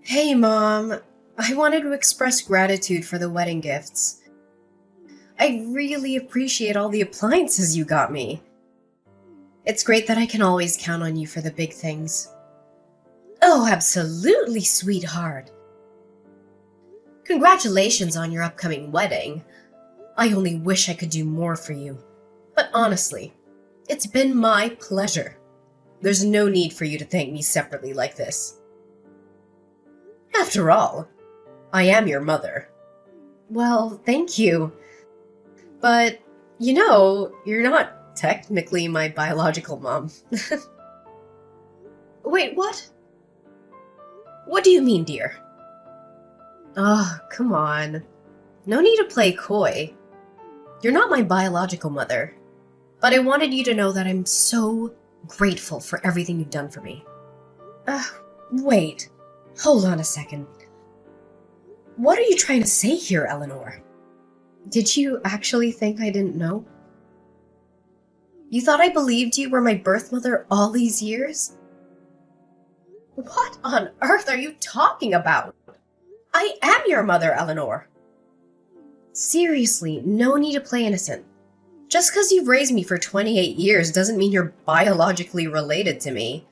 Hey, Mom. I wanted to express gratitude for the wedding gifts. I really appreciate all the appliances you got me. It's great that I can always count on you for the big things. Oh, absolutely, sweetheart. Congratulations on your upcoming wedding. I only wish I could do more for you. But honestly, it's been my pleasure. There's no need for you to thank me separately like this. After all, I am your mother. Well, thank you. But, you're not technically my biological mom. Wait, what? What do you mean, dear? Oh, come on. No need to play coy. You're not my biological mother. But I wanted you to know that I'm so grateful for everything you've done for me. Uh, Wait. Hold on a second. What are you trying to say here, Eleanor? Did you actually think I didn't know? You thought I believed you were my birth mother all these years? What on earth are you talking about? I am your mother, Eleanor. Seriously, no need to play innocent. Just because you've raised me for 28 years doesn't mean you're biologically related to me.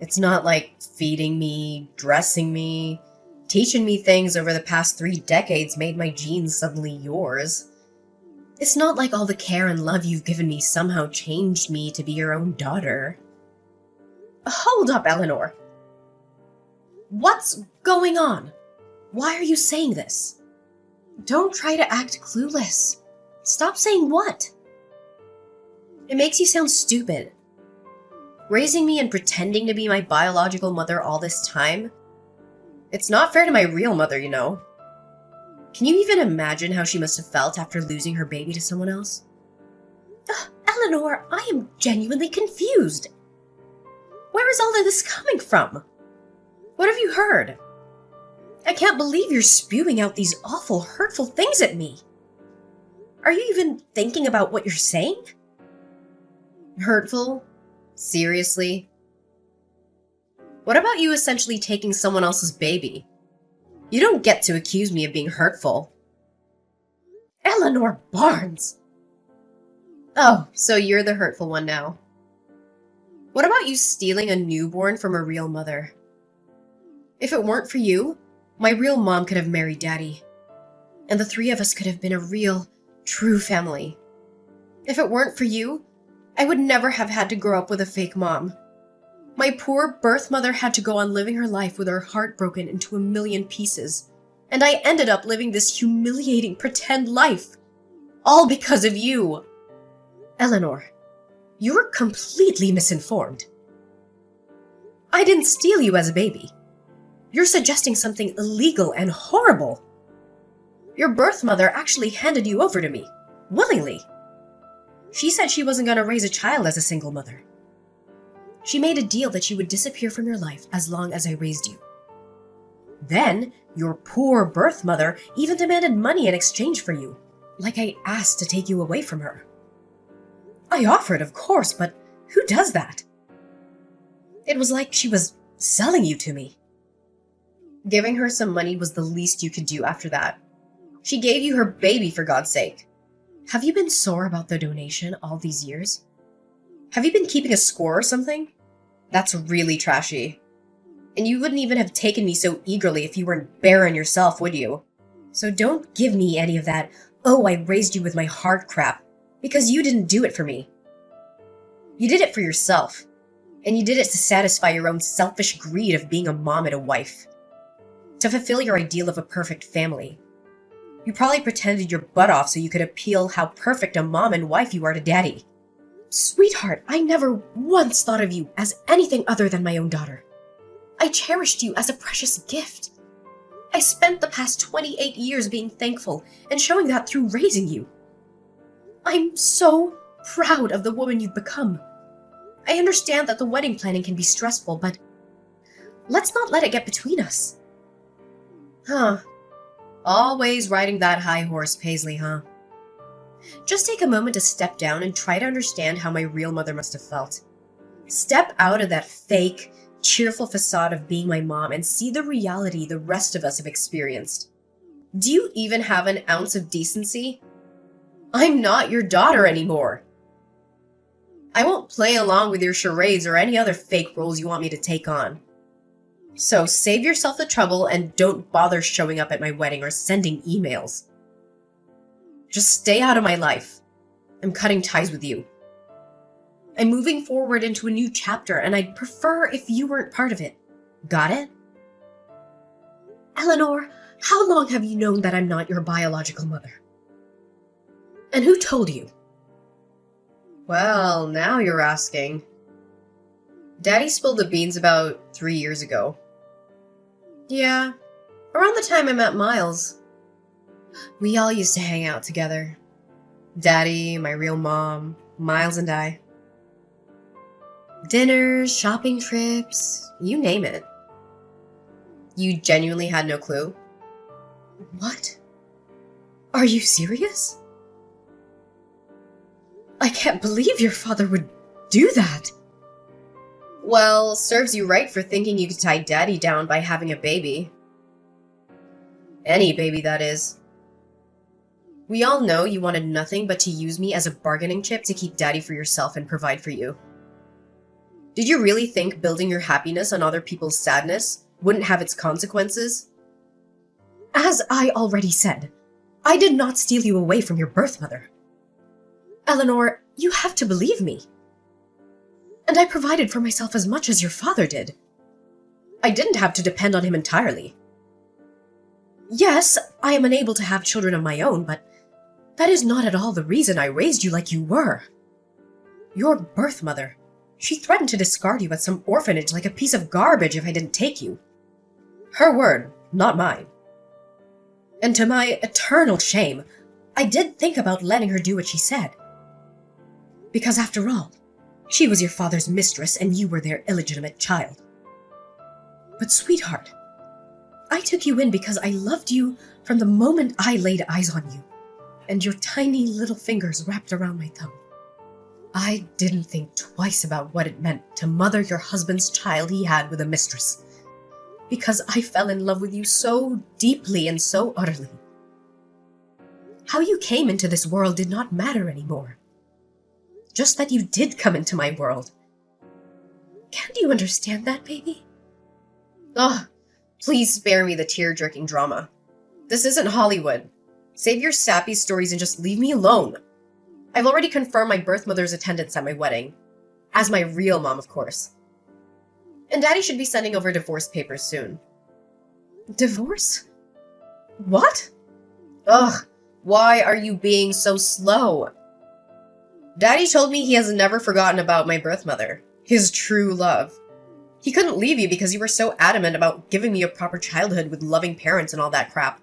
It's not like feeding me, dressing me, teaching me things over the past 3 decades made my genes suddenly yours. It's not like all the care and love you've given me somehow changed me to be your own daughter. Hold up, Eleanor. What's going on? Why are you saying this? Don't try to act clueless. Stop saying what? It makes you sound stupid. Raising me and pretending to be my biological mother all this time? It's not fair to my real mother, you know. Can you even imagine how she must have felt after losing her baby to someone else? Eleanor, I am genuinely confused. Where is all of this coming from? What have you heard? I can't believe you're spewing out these awful, hurtful things at me. Are you even thinking about what you're saying? Hurtful? Seriously? What about you essentially taking someone else's baby? You don't get to accuse me of being hurtful. Eleanor Barnes! Oh, so you're the hurtful one now. What about you stealing a newborn from a real mother? If it weren't for you, my real mom could have married Daddy. And the three of us could have been a real, true family. If it weren't for you, I would never have had to grow up with a fake mom. My poor birth mother had to go on living her life with her heart broken into a million pieces. And I ended up living this humiliating pretend life. All because of you. Eleanor, you're completely misinformed. I didn't steal you as a baby. You're suggesting something illegal and horrible. Your birth mother actually handed you over to me, willingly. She said she wasn't going to raise a child as a single mother. She made a deal that she would disappear from your life as long as I raised you. Then, your poor birth mother even demanded money in exchange for you, like I asked to take you away from her. I offered, of course, but who does that? It was like she was selling you to me. Giving her some money was the least you could do after that. She gave you her baby, for God's sake. Have you been sore about the donation all these years? Have you been keeping a score or something? That's really trashy. And you wouldn't even have taken me so eagerly if you weren't barren yourself, would you? So don't give me any of that, oh, I raised you with my heart crap, because you didn't do it for me. You did it for yourself. And you did it to satisfy your own selfish greed of being a mom and a wife. To fulfill your ideal of a perfect family. You probably pretended your butt off so you could appeal how perfect a mom and wife you are to Daddy. Sweetheart, I never once thought of you as anything other than my own daughter. I cherished you as a precious gift. I spent the past 28 years being thankful and showing that through raising you. I'm so proud of the woman you've become. I understand that the wedding planning can be stressful, but let's not let it get between us. Huh. Always riding that high horse, Paisley, huh? Just take a moment to step down and try to understand how my real mother must have felt. Step out of that fake, cheerful facade of being my mom and see the reality the rest of us have experienced. Do you even have an ounce of decency? I'm not your daughter anymore. I won't play along with your charades or any other fake roles you want me to take on. So save yourself the trouble and don't bother showing up at my wedding or sending emails. Just stay out of my life. I'm cutting ties with you. I'm moving forward into a new chapter, and I'd prefer if you weren't part of it. Got it? Eleanor, how long have you known that I'm not your biological mother? And who told you? Well, now you're asking. Daddy spilled the beans about 3 years ago. Yeah, around the time I met Miles. We all used to hang out together. Daddy, my real mom, Miles and I. Dinners, shopping trips, you name it. You genuinely had no clue? What? Are you serious? I can't believe your father would do that. Well, serves you right for thinking you could tie Daddy down by having a baby. Any baby, that is. We all know you wanted nothing but to use me as a bargaining chip to keep Daddy for yourself and provide for you. Did you really think building your happiness on other people's sadness wouldn't have its consequences? As I already said, I did not steal you away from your birth mother. Eleanor, you have to believe me. And I provided for myself as much as your father did. I didn't have to depend on him entirely. Yes, I am unable to have children of my own, but that is not at all the reason I raised you like you were. Your birth mother, she threatened to discard you at some orphanage like a piece of garbage if I didn't take you. Her word, not mine. And to my eternal shame, I did think about letting her do what she said. Because after all, she was your father's mistress and you were their illegitimate child. But sweetheart, I took you in because I loved you from the moment I laid eyes on you, and your tiny little fingers wrapped around my thumb. I didn't think twice about what it meant to mother your husband's child he had with a mistress, because I fell in love with you so deeply and so utterly. How you came into this world did not matter anymore. Just that you did come into my world. Can't you understand that, baby? Ugh, please spare me the tear-jerking drama. This isn't Hollywood. Save your sappy stories and just leave me alone. I've already confirmed my birth mother's attendance at my wedding. As my real mom, of course. And Daddy should be sending over divorce papers soon. Divorce? What? Ugh, why are you being so slow? Daddy told me he has never forgotten about my birth mother, his true love. He couldn't leave you because you were so adamant about giving me a proper childhood with loving parents and all that crap.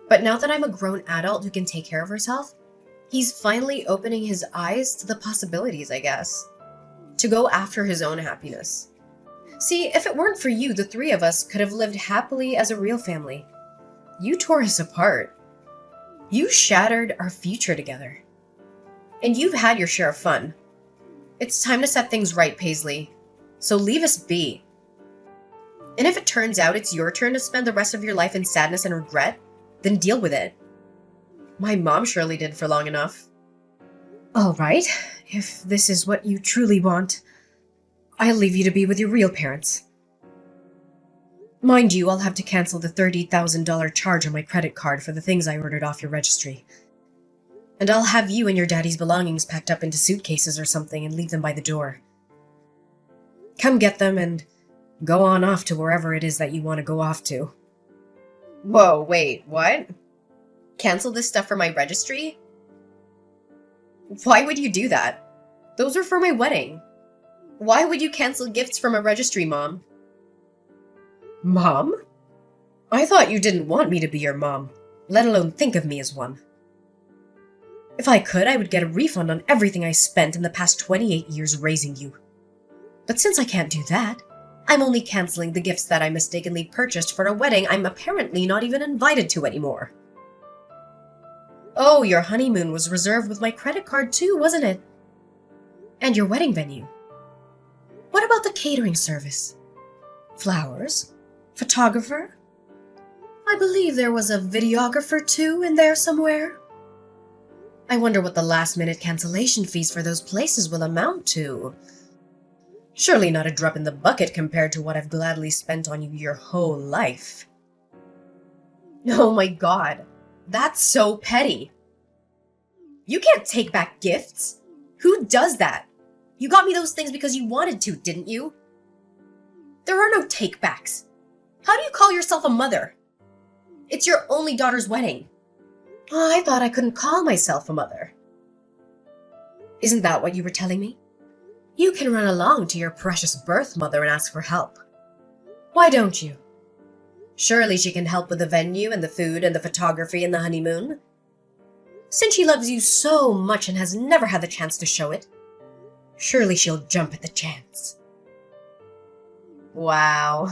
But now that I'm a grown adult who can take care of herself, he's finally opening his eyes to the possibilities, I guess. To go after his own happiness. See, if it weren't for you, the three of us could have lived happily as a real family. You tore us apart. You shattered our future together. And you've had your share of fun. It's time to set things right, Paisley. So leave us be. And if it turns out it's your turn to spend the rest of your life in sadness and regret, then deal with it. My mom surely did for long enough. All right, if this is what you truly want, I'll leave you to be with your real parents. Mind you, I'll have to cancel the $30,000 charge on my credit card for the things I ordered off your registry. And I'll have you and your daddy's belongings packed up into suitcases or something and leave them by the door. Come get them and go on off to wherever it is that you want to go off to. Whoa, wait, what? Cancel this stuff for my registry? Why would you do that? Those are for my wedding. Why would you cancel gifts from a registry, Mom? Mom? I thought you didn't want me to be your mom, let alone think of me as one. If I could, I would get a refund on everything I spent in the past 28 years raising you. But since I can't do that, I'm only canceling the gifts that I mistakenly purchased for a wedding I'm apparently not even invited to anymore. Oh, your honeymoon was reserved with my credit card too, wasn't it? And your wedding venue. What about the catering service? Flowers? Photographer? I believe there was a videographer too in there somewhere. I wonder what the last-minute cancellation fees for those places will amount to. Surely not a drop in the bucket compared to what I've gladly spent on you your whole life. Oh my god, that's so petty. You can't take back gifts. Who does that? You got me those things because you wanted to, didn't you? There are no take-backs. How do you call yourself a mother? It's your only daughter's wedding. Oh, I thought I couldn't call myself a mother. Isn't that what you were telling me? You can run along to your precious birth mother and ask for help. Why don't you? Surely she can help with the venue and the food and the photography and the honeymoon. Since she loves you so much and has never had the chance to show it, surely she'll jump at the chance. Wow.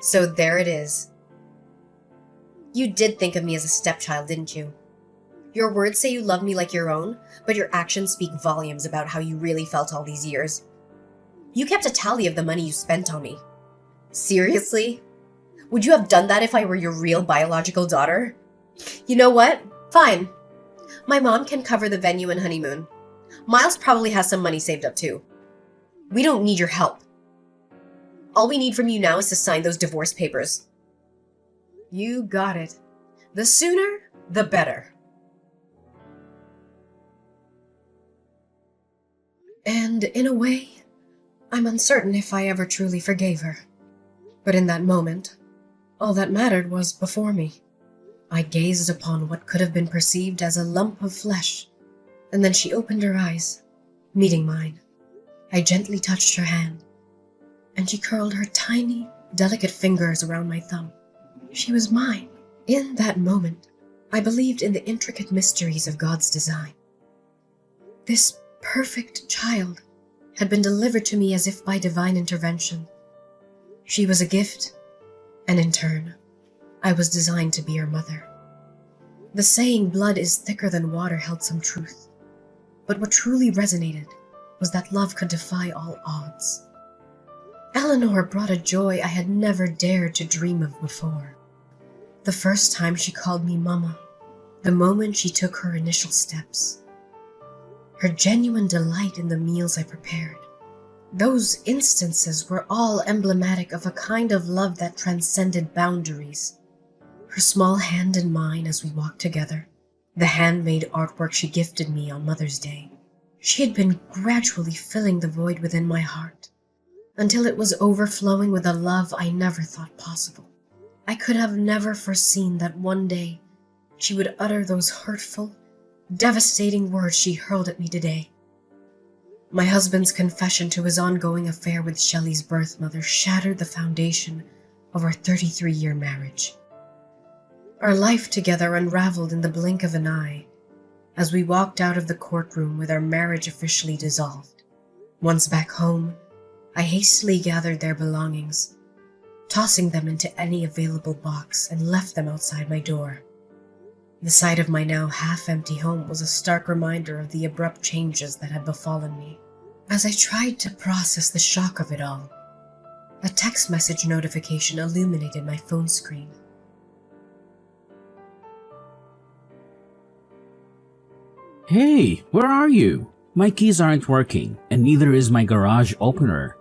So there it is. You did think of me as a stepchild, didn't you? Your words say you love me like your own, but your actions speak volumes about how you really felt all these years. You kept a tally of the money you spent on me. Seriously? Would you have done that if I were your real biological daughter? You know what? Fine. My mom can cover the venue and honeymoon. Miles probably has some money saved up too. We don't need your help. All we need from you now is to sign those divorce papers. You got it. The sooner, the better. And in a way, I'm uncertain if I ever truly forgave her. But in that moment, all that mattered was before me. I gazed upon what could have been perceived as a lump of flesh, and then she opened her eyes, meeting mine. I gently touched her hand, and she curled her tiny, delicate fingers around my thumb. She was mine. In that moment, I believed in the intricate mysteries of God's design. This perfect child had been delivered to me as if by divine intervention. She was a gift, and in turn, I was designed to be her mother. The saying, blood is thicker than water, held some truth. But what truly resonated was that love could defy all odds. Eleanor brought a joy I had never dared to dream of before. The first time she called me Mama, the moment she took her initial steps. Her genuine delight in the meals I prepared. Those instances were all emblematic of a kind of love that transcended boundaries. Her small hand in mine as we walked together, the handmade artwork she gifted me on Mother's Day. She had been gradually filling the void within my heart, until it was overflowing with a love I never thought possible. I could have never foreseen that one day she would utter those hurtful, devastating words she hurled at me today. My husband's confession to his ongoing affair with Shelley's birth mother shattered the foundation of our 33-year marriage. Our life together unraveled in the blink of an eye as we walked out of the courtroom with our marriage officially dissolved. Once back home, I hastily gathered their belongings, tossing them into any available box, and left them outside my door. The sight of my now half-empty home was a stark reminder of the abrupt changes that had befallen me. As I tried to process the shock of it all, a text message notification illuminated my phone screen. Hey, where are you? My keys aren't working, and neither is my garage opener.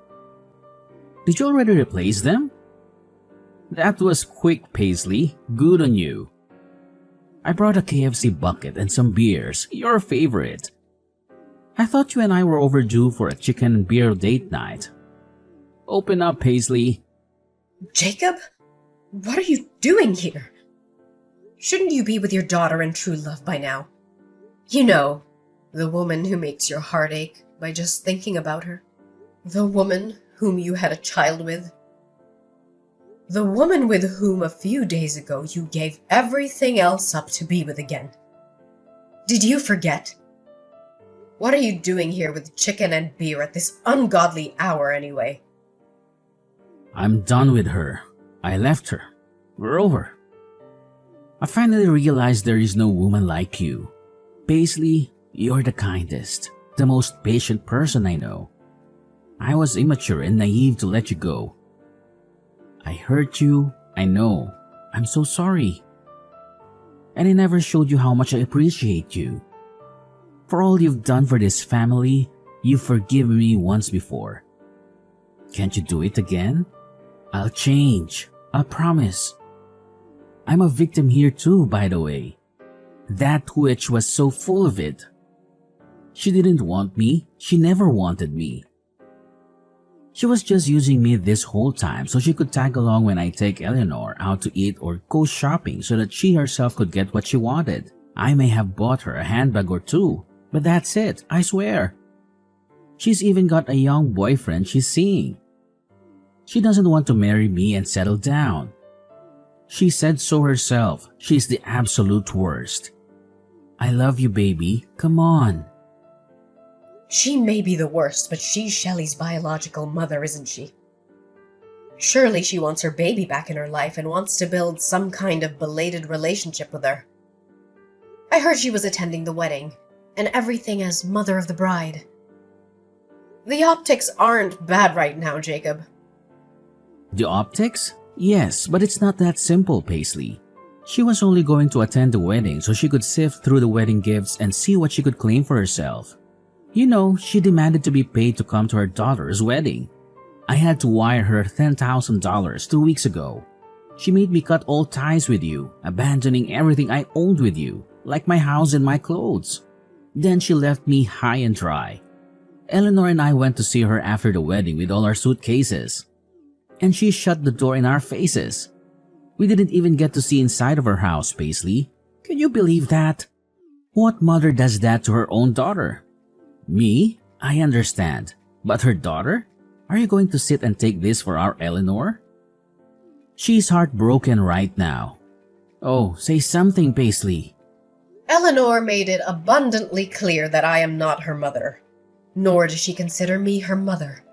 Did you already replace them? That was quick, Paisley. Good on you. I brought a KFC bucket and some beers, your favorite. I thought you and I were overdue for a chicken and beer date night. Open up, Paisley. Jacob? What are you doing here? Shouldn't you be with your daughter in true love by now? You know, the woman who makes your heart ache by just thinking about her. The woman whom you had a child with. The woman with whom a few days ago you gave everything else up to be with again. Did you forget? What are you doing here with chicken and beer at this ungodly hour anyway? I'm done with her. I left her. We're over. I finally realized there is no woman like you. Paisley, you're the kindest, the most patient person I know. I was immature and naive to let you go. I hurt you, I know. I'm so sorry. And I never showed you how much I appreciate you. For all you've done for this family, you've forgiven me once before. Can't you do it again? I'll change. I promise. I'm a victim here too, by the way. That witch was so full of it. She didn't want me. She never wanted me. She was just using me this whole time so she could tag along when I take Eleanor out to eat or go shopping so that she herself could get what she wanted. I may have bought her a handbag or two, but that's it, I swear. She's even got a young boyfriend she's seeing. She doesn't want to marry me and settle down. She said so herself. She's the absolute worst. I love you, baby. Come on. She may be the worst, but she's Shelley's biological mother, isn't she? Surely she wants her baby back in her life and wants to build some kind of belated relationship with her. I heard she was attending the wedding, and everything as mother of the bride. The optics aren't bad right now, Jacob. The optics? Yes, but it's not that simple, Paisley. She was only going to attend the wedding so she could sift through the wedding gifts and see what she could claim for herself. You know, she demanded to be paid to come to her daughter's wedding. I had to wire her $10,000 2 weeks ago. She made me cut all ties with you, abandoning everything I owned with you, like my house and my clothes. Then she left me high and dry. Eleanor and I went to see her after the wedding with all our suitcases. And she shut the door in our faces. We didn't even get to see inside of her house, Paisley. Can you believe that? What mother does that to her own daughter? Me? I understand. But her daughter? Are you going to sit and take this for our Eleanor? She's heartbroken right now. Oh, say something, Paisley. Eleanor made it abundantly clear that I am not her mother, nor does she consider me her mother.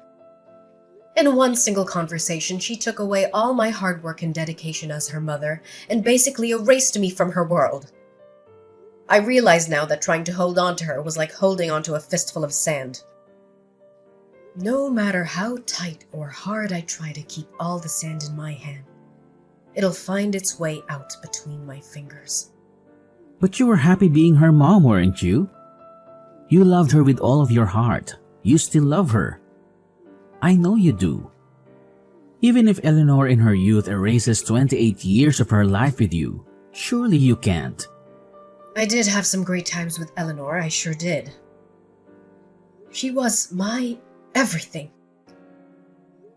In one single conversation, she took away all my hard work and dedication as her mother and basically erased me from her world. I realize now that trying to hold on to her was like holding onto a fistful of sand. No matter how tight or hard I try to keep all the sand in my hand, it'll find its way out between my fingers. But you were happy being her mom, weren't you? You loved her with all of your heart. You still love her. I know you do. Even if Eleanor in her youth erases 28 years of her life with you, surely you can't. I did have some great times with Eleanor, I sure did. She was my everything.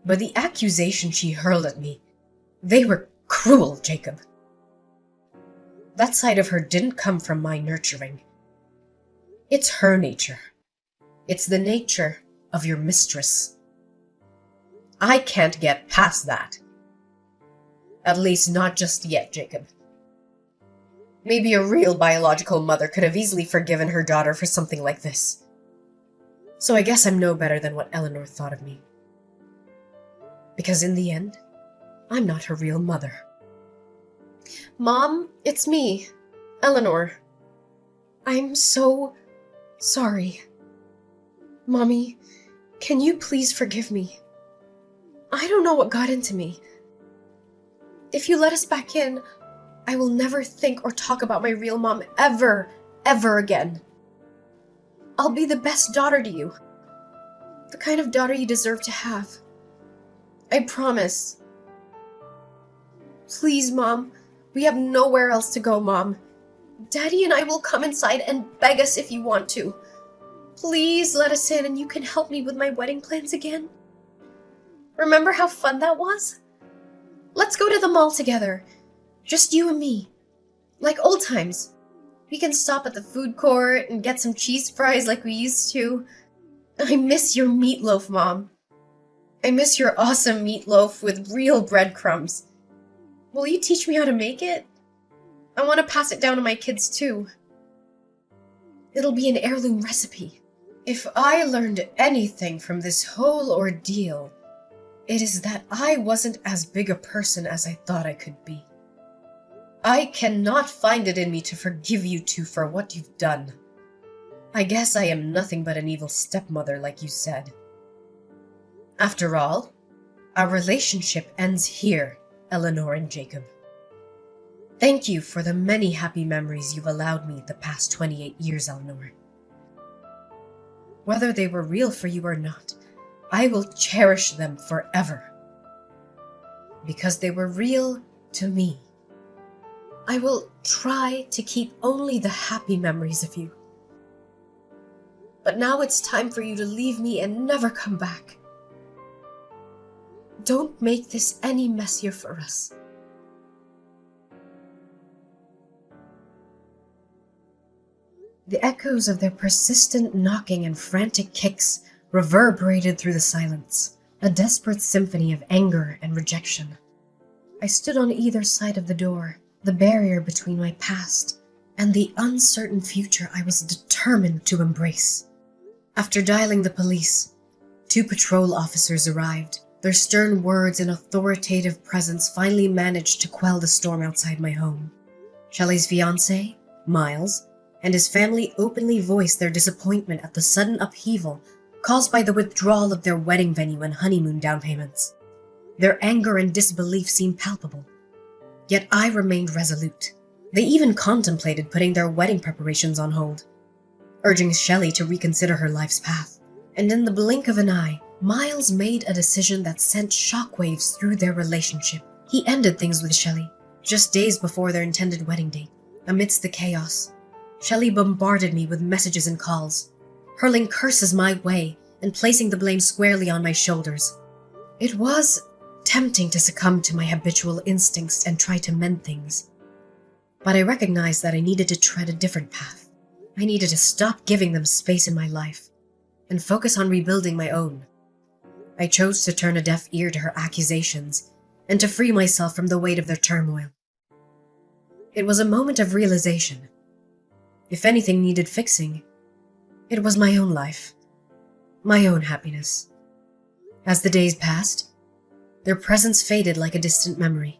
But the accusations she hurled at me, they were cruel, Jacob. That side of her didn't come from my nurturing. It's her nature. It's the nature of your mistress. I can't get past that. At least not just yet, Jacob. Maybe a real biological mother could have easily forgiven her daughter for something like this. So I guess I'm no better than what Eleanor thought of me. Because in the end, I'm not her real mother. Mom, it's me, Eleanor. I'm so sorry. Mommy, can you please forgive me? I don't know what got into me. If you let us back in, I will never think or talk about my real mom ever again. I'll be the best daughter to you. The kind of daughter you deserve to have. I promise. Please, Mom. We have nowhere else to go, Mom. Daddy and I will come inside and beg us if you want to. Please let us in and you can help me with my wedding plans again. Remember how fun that was? Let's go to the mall together. Just you and me. Like old times. We can stop at the food court and get some cheese fries like we used to. I miss your meatloaf, Mom. I miss your awesome meatloaf with real breadcrumbs. Will you teach me how to make it? I want to pass it down to my kids too. It'll be an heirloom recipe. If I learned anything from this whole ordeal, it is that I wasn't as big a person as I thought I could be. I cannot find it in me to forgive you two for what you've done. I guess I am nothing but an evil stepmother, like you said. After all, Our relationship ends here, Eleanor and Jacob. Thank you for the many happy memories you've allowed me the past 28 years, Eleanor. Whether they were real for you or not, I will cherish them forever. Because they were real to me. I will try to keep only the happy memories of you. But now it's time for you to leave me and never come back. Don't make this any messier for us. The echoes of their persistent knocking and frantic kicks reverberated through the silence, a desperate symphony of anger and rejection. I stood on either side of the door, the barrier between my past and the uncertain future I was determined to embrace. After dialing the police, 2 patrol officers arrived. Their stern words and authoritative presence finally managed to quell the storm outside my home. Shelley's fiancé, Miles, and his family openly voiced their disappointment at the sudden upheaval caused by the withdrawal of their wedding venue and honeymoon down payments. Their anger and disbelief seemed palpable. Yet I remained resolute. They even contemplated putting their wedding preparations on hold, urging Shelley to reconsider her life's path. And in the blink of an eye, Miles made a decision that sent shockwaves through their relationship. He ended things with Shelley, just days before their intended wedding date. Amidst the chaos, Shelley bombarded me with messages and calls, hurling curses my way and placing the blame squarely on my shoulders. It was tempting to succumb to my habitual instincts and try to mend things. But I recognized that I needed to tread a different path. I needed to stop giving them space in my life and focus on rebuilding my own. I chose to turn a deaf ear to her accusations and to free myself from the weight of their turmoil. It was a moment of realization. If anything needed fixing, it was my own life, my own happiness. As the days passed, their presence faded like a distant memory,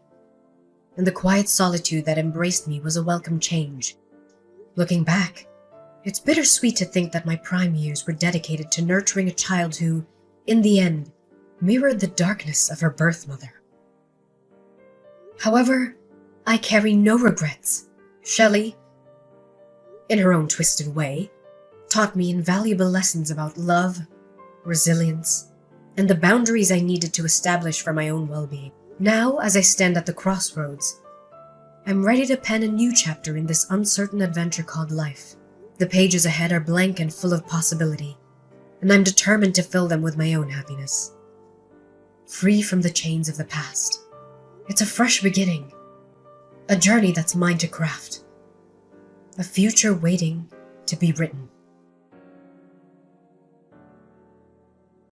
and the quiet solitude that embraced me was a welcome change. Looking back, it's bittersweet to think that my prime years were dedicated to nurturing a child who, in the end, mirrored the darkness of her birth mother. However, I carry no regrets. Shelley, in her own twisted way, taught me invaluable lessons about love, resilience, and the boundaries I needed to establish for my own well-being. Now, as I stand at the crossroads, I'm ready to pen a new chapter in this uncertain adventure called life. The pages ahead are blank and full of possibility, and I'm determined to fill them with my own happiness. Free from the chains of the past. It's a fresh beginning, a journey that's mine to craft, a future waiting to be written.